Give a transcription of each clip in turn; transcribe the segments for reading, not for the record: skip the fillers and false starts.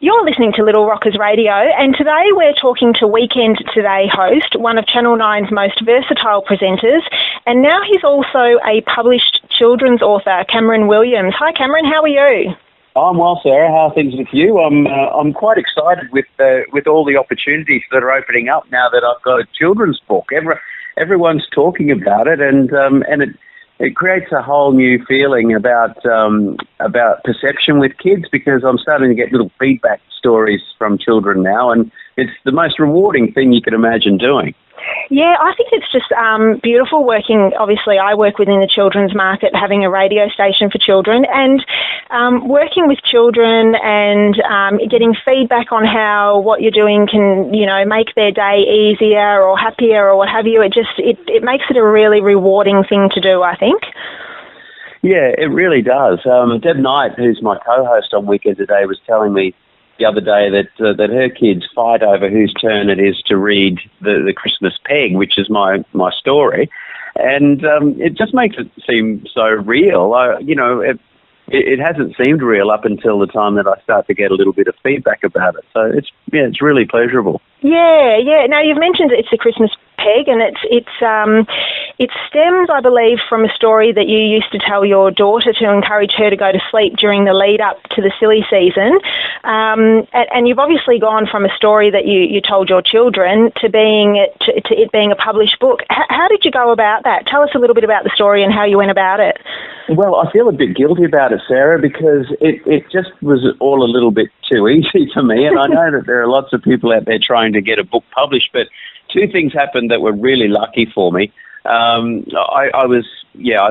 You're listening to Little Rockers Radio, and today we're talking to Weekend Today host, one of Channel 9's most versatile presenters, and now he's also a published children's author, Cameron Williams. Hi Cameron, how are you? I'm well, Sarah. How are things with you? I'm quite excited with all the opportunities that are opening up now that I've got a children's book. Everyone's talking about it, and it creates a whole new feeling about perception with kids, because I'm starting to get little feedback stories from children now, and it's the most rewarding thing you can imagine doing. Yeah, I think it's just beautiful working. Obviously, I work within the children's market, having a radio station for children, and working with children and getting feedback on how what you're doing can, make their day easier or happier or what have you. It makes it a really rewarding thing to do, I think. Yeah, it really does. Deb Knight, who's my co-host on Weekend Today, was telling me the other day that her kids fight over whose turn it is to read the Christmas Peg, which is my story, and it just makes it seem so real. It hasn't seemed real up until the time that I start to get a little bit of feedback about it. So it's really pleasurable. Yeah. Now you've mentioned it's a Christmas Peg, and it stems, I believe, from a story that you used to tell your daughter to encourage her to go to sleep during the lead up to the silly season. And you've obviously gone from a story that you told your children to it being a published book. How did you go about that? Tell us a little bit about the story and how you went about it. Well, I feel a bit guilty about it, Sarah, because it just was all a little bit too easy for me. And I know that there are lots of people out there trying to get a book published, but two things happened that were really lucky for me. I was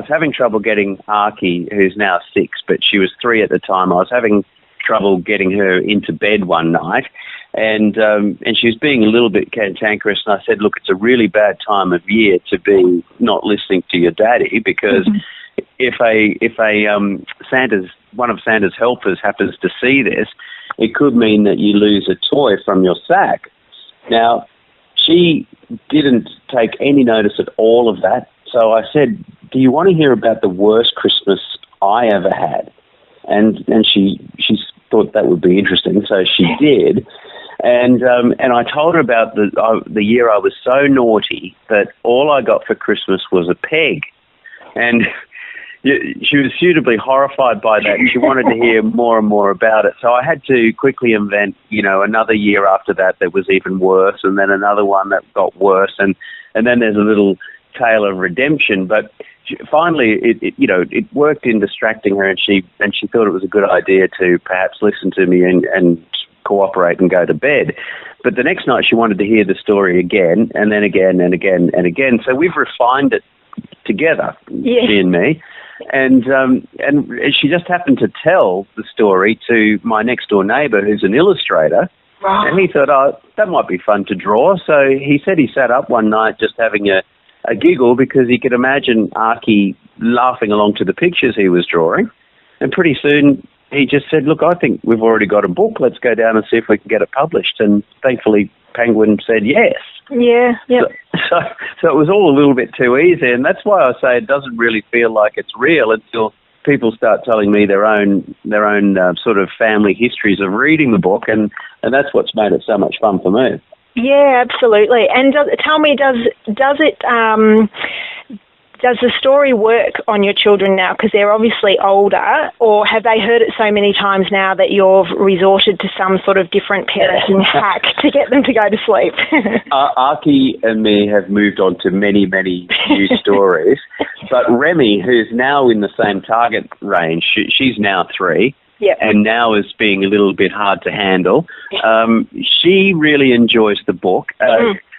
having trouble getting Archie, who's now 6, but she was 3 at the time. I was having trouble getting her into bed one night, and she was being a little bit cantankerous, and I said, look, it's a really bad time of year to be not listening to your daddy, because if one of Santa's helpers happens to see this, it could mean that you lose a toy from your sack. Now, she didn't take any notice at all of that. So I said, do you want to hear about the worst Christmas I ever had? And she thought that would be interesting, so she did. And I told her about the year I was so naughty that all I got for Christmas was a peg. And she was suitably horrified by that, and she wanted to hear more and more about it. So I had to quickly invent, another year after that was even worse, and then another one that got worse, and then there's a little tale of redemption. But finally, it worked in distracting her, and she thought it was a good idea to perhaps listen to me and cooperate and go to bed. But the next night she wanted to hear the story again, and then again and again and again. So we've refined it together, she and me. And she just happened to tell the story to my next door neighbour, who's an illustrator. Wow. And he thought, that might be fun to draw. So he said he sat up one night just having a giggle, because he could imagine Archie laughing along to the pictures he was drawing. And pretty soon he just said, look, I think we've already got a book. Let's go down and see if we can get it published. And thankfully Penguin said yes. Yeah, yeah. So it was all a little bit too easy, and that's why I say it doesn't really feel like it's real until people start telling me their own sort of family histories of reading the book, and that's what's made it so much fun for me. Yeah, absolutely. And tell me, does the story work on your children now, because they're obviously older, or have they heard it so many times now that you've resorted to some sort of different parenting hack to get them to go to sleep? Archie and me have moved on to many, many new stories, but Remy, who's now in the same target range, she's now 3. Yep. And now is being a little bit hard to handle. She really enjoys the book.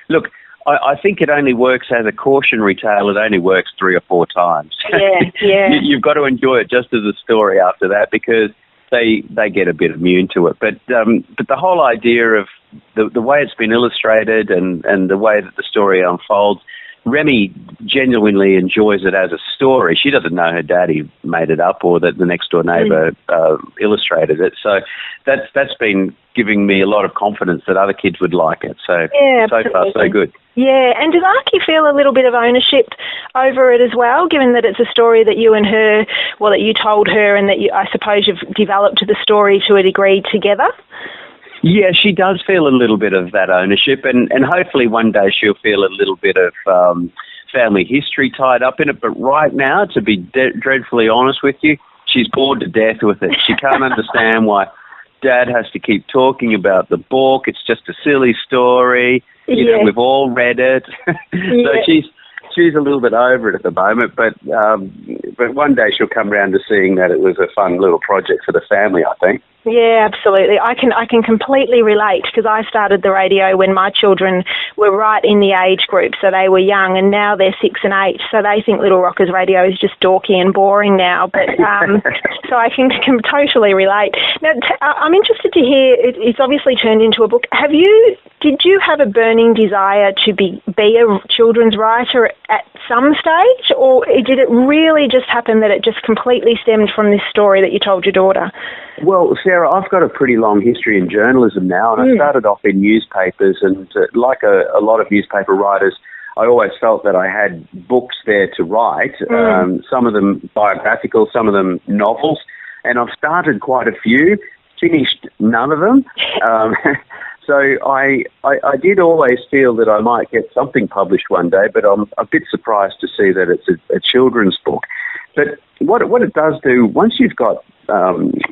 Look, I think it only works as a cautionary tale. It only works 3 or 4 times. Yeah. You've got to enjoy it just as a story after that, because they get a bit immune to it. But the whole idea of the way it's been illustrated and the way that the story unfolds, Remy genuinely enjoys it as a story. She doesn't know her daddy made it up or that the next door neighbour illustrated it. So that's been giving me a lot of confidence that other kids would like it. So so far so good. Yeah, and does Archie feel a little bit of ownership over it as well, given that it's a story that you and her, well, that you told her, and that I suppose you've developed the story to a degree together? Yeah, she does feel a little bit of that ownership, and hopefully one day she'll feel a little bit of family history tied up in it. But right now, to be dreadfully honest with you, she's bored to death with it. She can't understand why Dad has to keep talking about the book. It's just a silly story. You know, we've all read it. So she's a little bit over it at the moment, but one day she'll come around to seeing that it was a fun little project for the family, I think. Yeah, absolutely. I can completely relate, because I started the radio when my children were right in the age group, so they were young, and now they're 6 and 8, so they think Little Rockers Radio is just dorky and boring now. But so I can totally relate. Now, I'm interested to hear. It's obviously turned into a book. Did you have a burning desire to be a children's writer at some stage, or did it really just happen that it just completely stemmed from this story that you told your daughter? Well, Sarah, I've got a pretty long history in journalism now, and I started off in newspapers, and like a lot of newspaper writers, I always felt that I had books there to write, some of them biographical, some of them novels, and I've started quite a few, finished none of them. So I did always feel that I might get something published one day, but I'm a bit surprised to see that it's a children's book. But what it does do, once you've got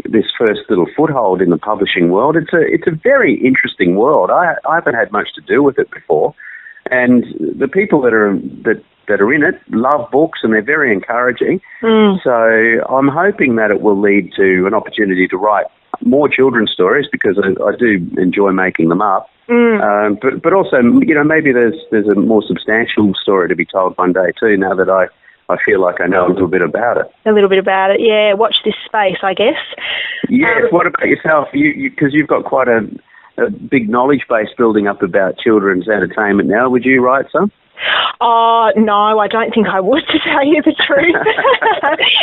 this first little foothold in the publishing world, it's a very interesting world. I haven't had much to do with it before, and the people that are in it love books, and they're very encouraging. So I'm hoping that it will lead to an opportunity to write more children's stories, because I do enjoy making them up. But also, you know, maybe there's a more substantial story to be told one day too, now that I feel like I know a little bit about it. A little bit about it, yeah. Watch this space, I guess. Yes. What about yourself? Because you've got quite a big knowledge base building up about children's entertainment now. Would you write some? Oh, no, I don't think I would, to tell you the truth.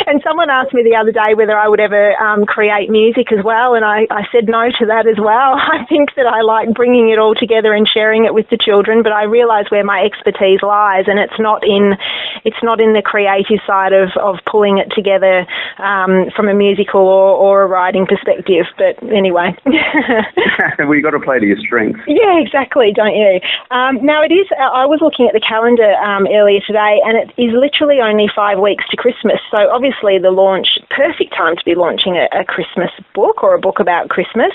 And someone asked me the other day whether I would ever create music as well, and I said no to that as well. I think that I like bringing it all together and sharing it with the children, but I realise where my expertise lies, and it's not in the creative side of pulling it together from a musical or a writing perspective. But anyway. Well, you've got to play to your strengths. Yeah, exactly, don't you? Now, it is, I was looking at the calendar earlier today, and it is literally only 5 weeks to Christmas. So obviously the launch, perfect time to be launching a Christmas book or a book about Christmas.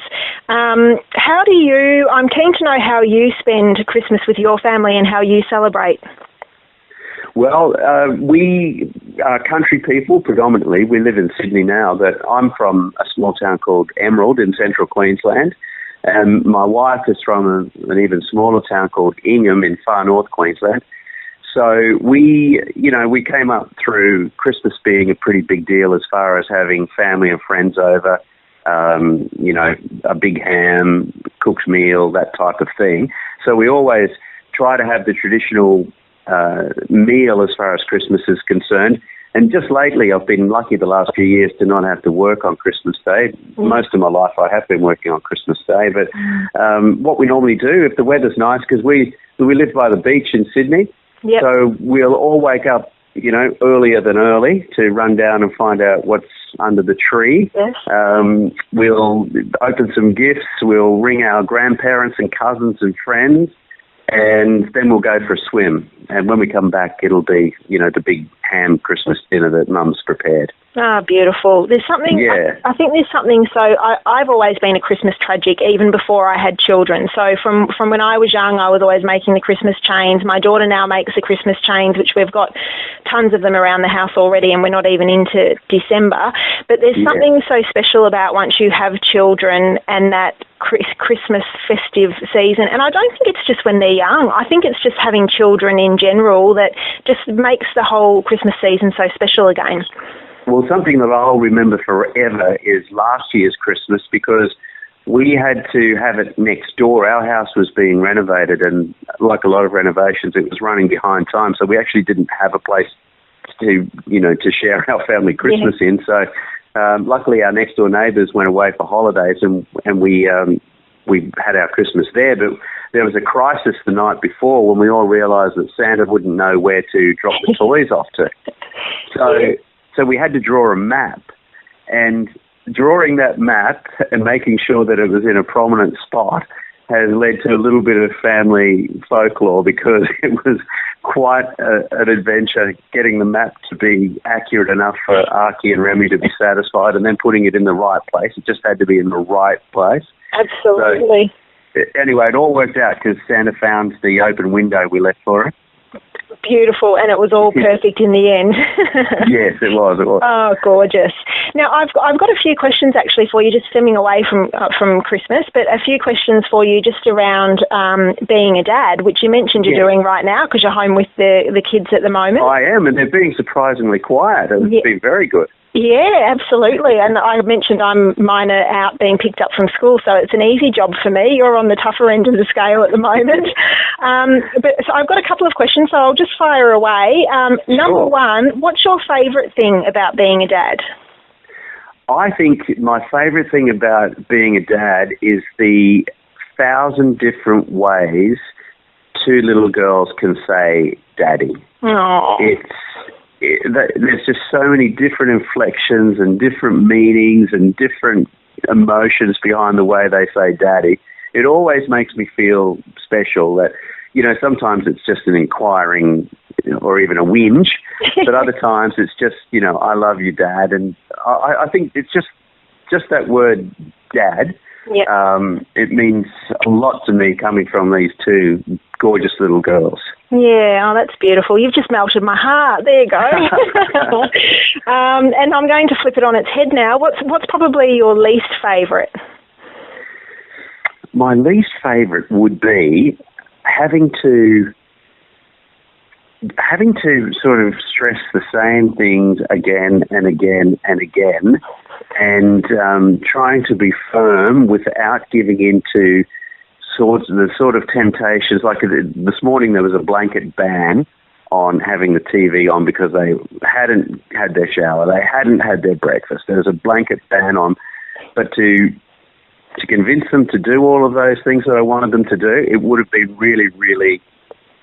I'm keen to know how you spend Christmas with your family and how you celebrate. Well, we are country people predominantly. We live in Sydney now, but I'm from a small town called Emerald in central Queensland. And my wife is from an even smaller town called Ingham in far north Queensland. So we came up through Christmas being a pretty big deal as far as having family and friends over, a big ham, cooked meal, that type of thing. So we always try to have the traditional meal as far as Christmas is concerned. And just lately, I've been lucky the last few years to not have to work on Christmas Day. Most of my life, I have been working on Christmas Day. But what we normally do, if the weather's nice, because we live by the beach in Sydney, so we'll all wake up, earlier than early to run down and find out what's under the tree. Yes. We'll open some gifts. We'll ring our grandparents and cousins and friends. And then we'll go for a swim. And when we come back, it'll be, the big ham Christmas dinner that Mum's prepared. Ah, beautiful. There's something, I think there's something, so I've always been a Christmas tragic, even before I had children. So from when I was young, I was always making the Christmas chains. My daughter now makes the Christmas chains, which we've got tons of them around the house already, and we're not even into December. But there's something so special about once you have children and that Christmas festive season. And I don't think it's just when they're young. I think it's just having children in general that just makes the whole Christmas season so special again. Well, something that I'll remember forever is last year's Christmas, because we had to have it next door. Our house was being renovated, and like a lot of renovations, it was running behind time. So we actually didn't have a place to share our family Christmas in. So luckily our next door neighbours went away for holidays, and we had our Christmas there. But there was a crisis the night before when we all realised that Santa wouldn't know where to drop the toys off to. So we had to draw a map, and drawing that map and making sure that it was in a prominent spot has led to a little bit of family folklore, because it was quite an adventure getting the map to be accurate enough for Archie and Remy to be satisfied, and then putting it in the right place. It just had to be in the right place. Absolutely. So, anyway, it all worked out because Santa found the open window we left for her. Beautiful, and it was all perfect in the end. Yes, it was. Oh, gorgeous. Now, I've got a few questions actually for you, just stemming away from Christmas, but a few questions for you just around being a dad, which you mentioned you're doing right now because you're home with the kids at the moment. I am, and they're being surprisingly quiet. It's been very good. Yeah, absolutely. And I mentioned mine are out being picked up from school, so it's an easy job for me. You're on the tougher end of the scale at the moment. So I've got a couple of questions, so I'll just fire away. Number one, what's your favourite thing about being a dad? I think my favourite thing about being a dad is the 1,000 different ways two little girls can say daddy. Oh. There's just so many different inflections and different meanings and different emotions behind the way they say daddy. It always makes me feel special that, sometimes it's just an inquiring or even a whinge, but other times it's just, I love you, Dad. And I think it's just that word, Dad. Yep. It means a lot to me coming from these two gorgeous little girls. Yeah, that's beautiful. You've just melted my heart. There you go. And I'm going to flip it on its head now. What's probably your least favourite? My least favourite would be having to sort of stress the same things again and again and again, and trying to be firm without giving in to the sort of temptations. Like this morning there was a blanket ban on having the TV on because they hadn't had their shower, they hadn't had their breakfast. There was a blanket ban on, but to convince them to do all of those things that I wanted them to do, it would have been really, really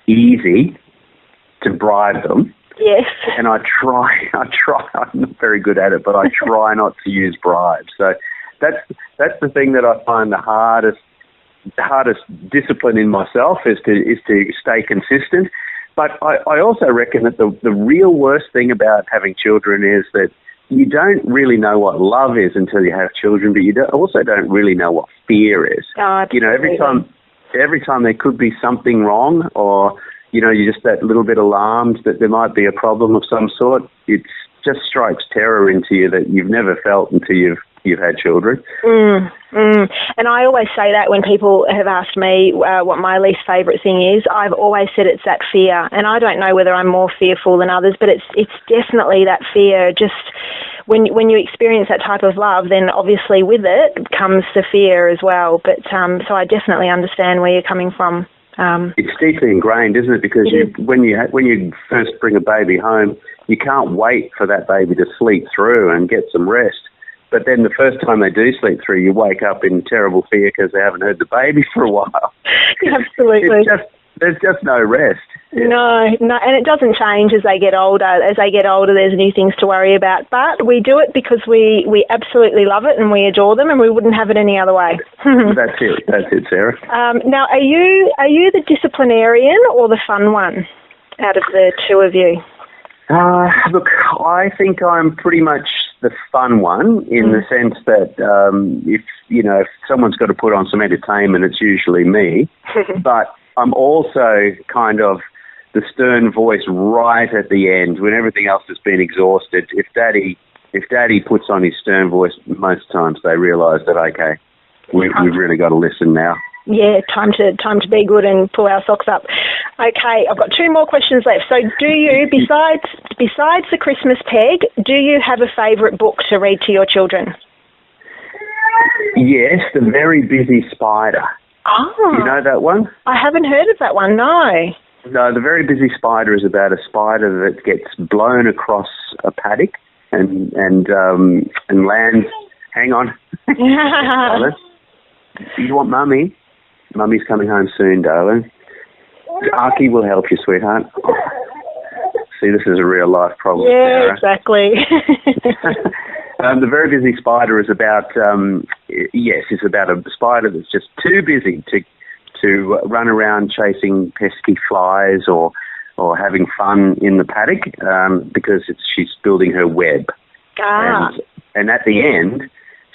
easy to bribe them. Yes. And I try, I'm not very good at it, but I try not to use bribes. So that's the thing that I find the hardest discipline in myself is to stay consistent. But I also reckon that the real worst thing about having children is that you don't really know what love is until you have children, but you also don't really know what fear is. Oh, every time there could be something wrong, or you're just that little bit alarmed that there might be a problem of some sort, it just strikes terror into you that you've never felt until you've had children. And I always say that when people have asked me what my least favourite thing is, I've always said it's that fear. And I don't know whether I'm more fearful than others, but it's definitely that fear. Just when you experience that type of love, then obviously with it comes the fear as well. But so I definitely understand where you're coming from. It's deeply ingrained, isn't it? Because when you first bring a baby home, you can't wait for that baby to sleep through and get some rest. But then the first time they do sleep through, you wake up in terrible fear because they haven't heard the baby for a while. Absolutely. There's just no rest. Yeah. No, and it doesn't change as they get older. As they get older, there's new things to worry about. But we do it because we absolutely love it and we adore them, and we wouldn't have it any other way. That's it, Sarah. Now, are you the disciplinarian or the fun one out of the two of you? Look, I think I'm pretty much the fun one in the sense that if someone's got to put on some entertainment, it's usually me. But I'm also kind of the stern voice right at the end when everything else has been exhausted. If Daddy puts on his stern voice, most times they realise that okay, we've really got to listen now. Yeah, time to be good and pull our socks up. Okay, I've got two more questions left. So do you, besides the Christmas Peg, do you have a favourite book to read to your children? Yes, The Very Busy Spider. Oh. You know that one? I haven't heard of that one, no. No, The Very Busy Spider is about a spider that gets blown across a paddock and lands. Hang on. You want Mummy? Mummy's coming home soon, darling. Archie will help you, sweetheart. See, this is a real life problem. Yeah, Sarah. Exactly. The Very Busy Spider is about, it's about a spider that's just too busy to run around chasing pesky flies or having fun in the paddock because she's building her web. And at the end,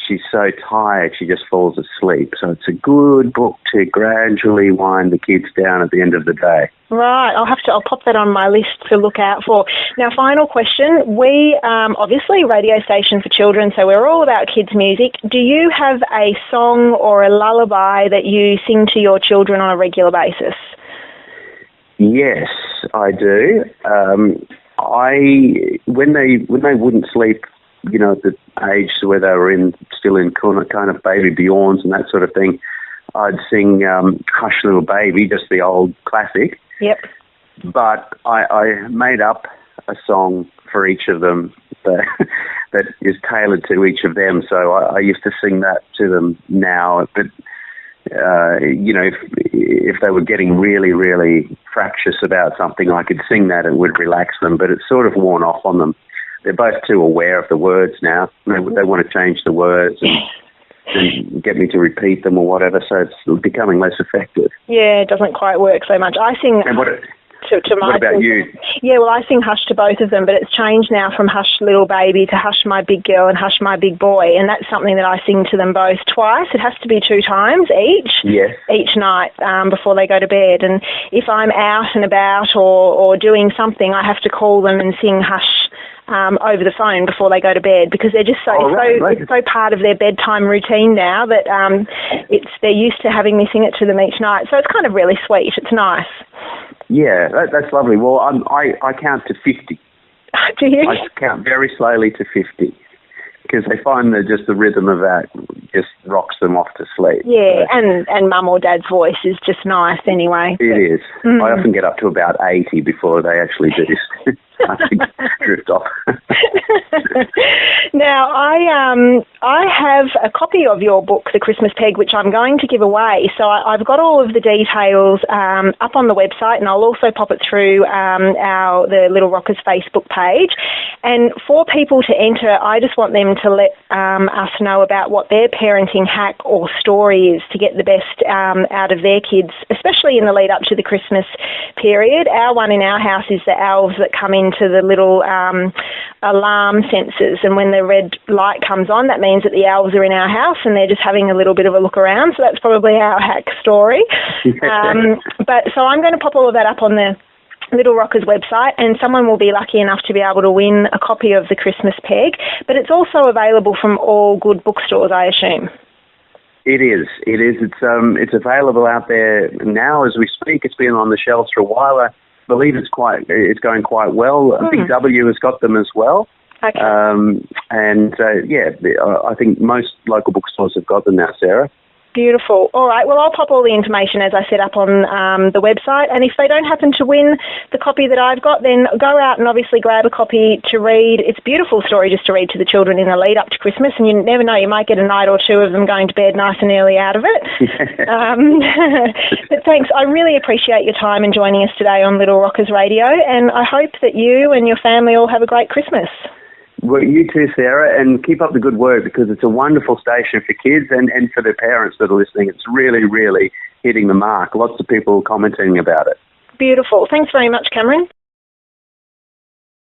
she's so tired she just falls asleep. So it's a good book to gradually wind the kids down at the end of the day. Right, I'll pop that on my list to look out for. Now, final question. We, obviously, radio station for children, so we're all about kids' music. Do you have a song or a lullaby that you sing to your children on a regular basis? Yes, I do. When they wouldn't sleep, at the age where they were still in kind of baby Bjorns and that sort of thing, I'd sing Hush Little Baby, just the old classic. Yep. But I made up a song for each of them that is tailored to each of them. So I used to sing that to them now. But, if they were getting really, really fractious about something, I could sing that and it would relax them. But it's sort of worn off on them. They're both too aware of the words now. They want to change the words and get me to repeat them or whatever, so it's becoming less effective. Yeah, it doesn't quite work so much. I sing to my What about you? Yeah, well, I sing Hush to both of them, but it's changed now from Hush Little Baby to Hush My Big Girl and Hush My Big Boy, and that's something that I sing to them both twice. It has to be 2 times each night before they go to bed. And if I'm out and about or doing something, I have to call them and sing Hush over the phone before they go to bed, because they're just it's so part of their bedtime routine now that they're used to having me sing it to them each night. So it's kind of really sweet. It's nice. Yeah, that's lovely. Well, I count to 50. Do you? I count very slowly to 50 because they find that just the rhythm of that just rocks them off to sleep. Yeah, and mum or dad's voice is just nice anyway. It is. I often get up to about 80 before they actually do this. I think drift off. Now, I have a copy of your book, The Christmas Peg, which I'm going to give away. So I've got all of the details up on the website, and I'll also pop it through the Little Rockers Facebook page. And for people to enter, I just want them to let us know about what their parenting hack or story is to get the best out of their kids, especially in the lead up to the Christmas period. Our one in our house is the elves that come into the little alarm sensors, and when the red light comes on, that means that the elves are in our house and they're just having a little bit of a look around. So that's probably our hack story. So I'm going to pop all of that up on the Little Rockers website, and someone will be lucky enough to be able to win a copy of The Christmas Peg. But it's also available from all good bookstores, I assume. It is. It's available out there now as we speak. It's been on the shelves for a while. I believe it's going quite well. Big W has got them as well. Okay. I think most local bookstores have got them now, Sarah. Beautiful. All right. Well, I'll pop all the information, as I said, up on the website. And if they don't happen to win the copy that I've got, then go out and obviously grab a copy to read. It's a beautiful story just to read to the children in the lead up to Christmas. And you never know, you might get a night or two of them going to bed nice and early out of it. But thanks. I really appreciate your time and joining us today on Little Rockers Radio. And I hope that you and your family all have a great Christmas. Well, you too, Sarah, and keep up the good work because it's a wonderful station for kids and for their parents that are listening. It's really, really hitting the mark. Lots of people commenting about it. Beautiful. Thanks very much, Cameron.